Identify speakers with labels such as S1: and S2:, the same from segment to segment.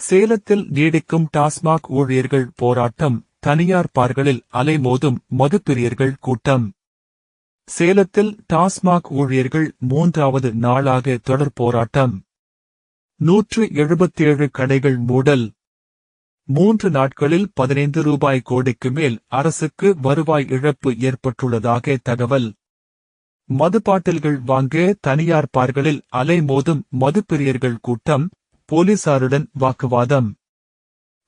S1: சேலத்தில் நீடிக்கும் டாஸ்மாக் ஊழியர்கள் போராட்டம், தனியார் பார்களில் அலைமோதும் மதுப்பிரியர்கள் கூட்டம். சேலத்தில் டாஸ்மாக் ஊழியர்கள் 3வது நாளாக தொடர் போராட்டம். 177 கடைகள் மூடல். 3 நாட்களில் 15 ரூபாய் கோடிக்கு மேல் அரசுக்கு வருவாய் இழப்பு ஏற்பட்டுள்ளதாக தகவல். மதுபாட்டில்கள் வாங்க தனியார் பார்களில் அலைமோதும் மதுப்பிரியர்கள் கூட்டம், போலீசாருடன் வாக்குவாதம்.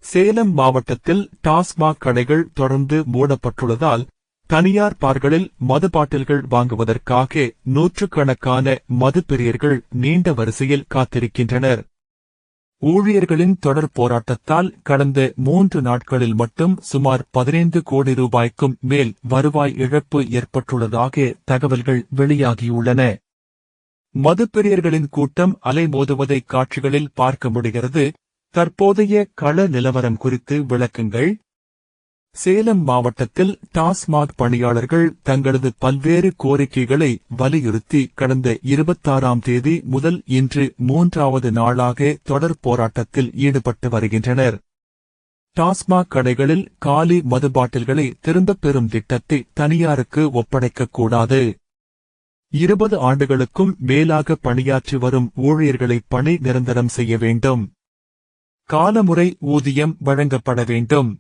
S1: சேலம் மாவட்டத்தில் டாஸ்மாக் கடைகள் தொடர்ந்து மூடப்பட்டுள்ளதால் தனியார் பார்களில் மதுபாட்டில்கள் வாங்குவதற்காக நூற்றுக்கணக்கான மதுப்பிரியர்கள் நீண்ட வரிசையில் காத்திருக்கின்றனர். ஊழியர்களின் தொடர் போராட்டத்தால் கடந்த 3 நாட்களில் மட்டும் சுமார் 15 கோடி ரூபாய்க்கும் மேல் வருவாய் இழப்பு ஏற்பட்டுள்ளதாக தகவல்கள் வெளியாகியுள்ளன. மதுப்பிரியர்களின் கூட்டம் அலைமோதுவதை காட்சிகளில் பார்க்க முடிகிறது. தற்போதைய கள நிலவரம் குறித்து விளக்குங்கள். சேலம் மாவட்டத்தில் டாஸ்மாக் பணியாளர்கள் தங்களது பல்வேறு கோரிக்கைகளை வலியுறுத்தி கடந்த 26ஆம் தேதி முதல் இன்று 3வது நாளாக தொடர் போராட்டத்தில் ஈடுபட்டு வருகின்றனர். டாஸ்மாக் கடைகளில் காலி மதுபாட்டில்களை திரும்பப் பெறும் திட்டத்தை தனியாருக்கு ஒப்படைக்கக்கூடாது. 20 ஆண்டுகளுக்கும் மேலாக பணியாற்றி வரும் ஊழியர்களை பணி நிரந்தரம் செய்ய வேண்டும். காலமுறை ஊதியம் வழங்கப்பட வேண்டும்.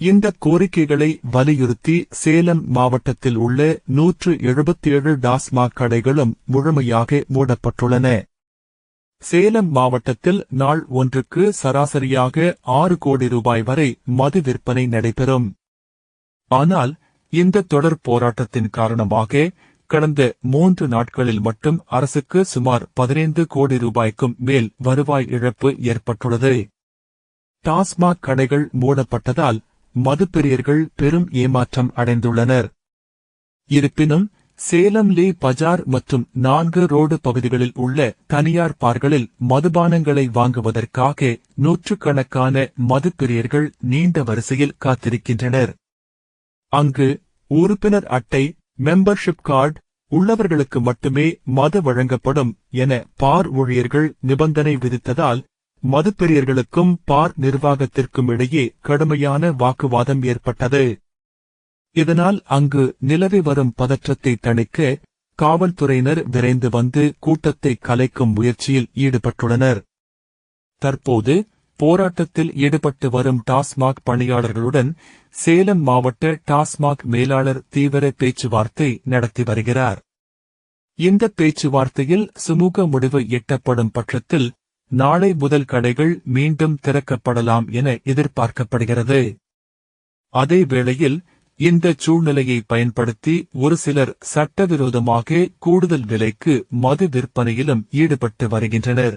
S1: இந்த கோரிக்கைகளை வலியுறுத்தி சேலம் மாவட்டத்தில் உள்ள 177 டாஸ்மாக் கடைகளும் முழுமையாக மூடப்பட்டுள்ளன. சேலம் மாவட்டத்தில் நாள் ஒன்றுக்கு சராசரியாக 6 கோடி ரூபாய் வரை மது விற்பனை நடைபெறும். ஆனால் இந்த தொடர் போராட்டத்தின் காரணமாக கடந்த 3 நாட்களில் மட்டும் அரசுக்கு சுமார் 15 கோடி ரூபாய்க்கும் மேல் வருவாய் இழப்பு ஏற்பட்டுள்ளது. டாஸ்மாக் கடைகள் மூடப்பட்டதால் மதுப்பிரியர்கள் பெரும் ஏமாற்றம் அடைந்துள்ளனர். இருப்பினும் சேலம் லீ பஜார் மற்றும் 4 ரோடு பகுதிகளில் உள்ள தனியார் பார்களில் மதுபானங்களை வாங்குவதற்காக நூற்றுக்கணக்கான மதுப்பிரியர்கள் நீண்ட வரிசையில் காத்திருக்கின்றனர். அங்கு உறுப்பினர் அட்டை, மெம்பர்ஷிப் கார்டு உள்ளவர்களுக்கு மட்டுமே மது வழங்கப்படும் என பார் ஊழியர்கள் நிபந்தனை விதித்ததால் மதுப்பிரியர்களுக்கும் பார் நிர்வாகத்திற்கும் இடையே கடுமையான வாக்குவாதம் ஏற்பட்டது. இதனால் அங்கு நிலவி வரும் பதற்றத்தை தணிக்க காவல்துறையினர் விரைந்து வந்து கூட்டத்தை கலைக்கும் முயற்சியில் ஈடுபட்டுள்ளனர். தற்போது போராட்டத்தில் ஈடுபட்டு வரும் டாஸ்மாக் பணியாளர்களுடன் சேலம் மாவட்ட டாஸ்மாக் மேலாளர் தீவிர பேச்சுவார்த்தை நடத்தி வருகிறார். இந்த பேச்சுவார்த்தையில் சுமூக முடிவு எட்டப்படும் பட்சத்தில் நாளை முதல் கடைகள் மீண்டும் திறக்கப்படலாம் என எதிர்பார்க்கப்படுகிறது. அதே வேளையில் இந்த சூழ்நிலையை பயன்படுத்தி ஒரு சிலர் சட்டவிரோதமாக கூடுதல் விலைக்கு மது விற்பனையிலும் ஈடுபட்டு வருகின்றனர்.